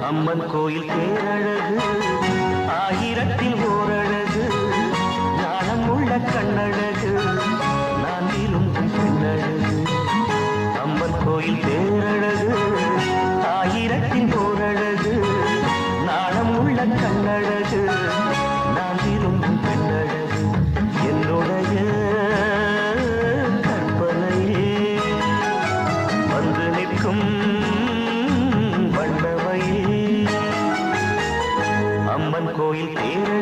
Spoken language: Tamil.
அம்மன் கோயில் தேரழகு ஆயிரத்தில் ஓரழகு ஞானம் உள்ள கண்ணழகு நான் விரும்பும் பெண்ணழகு அம்மன் கோயில் தேரழகு ஆயிரத்தில் ஓரழகு ஞானம் உள்ள கண்ணழகு நான் விரும்பும் பெண்ணழகு என்னுடைய கற்பனையே வந்து நிற்கும் அம்மன் கோயில் தேர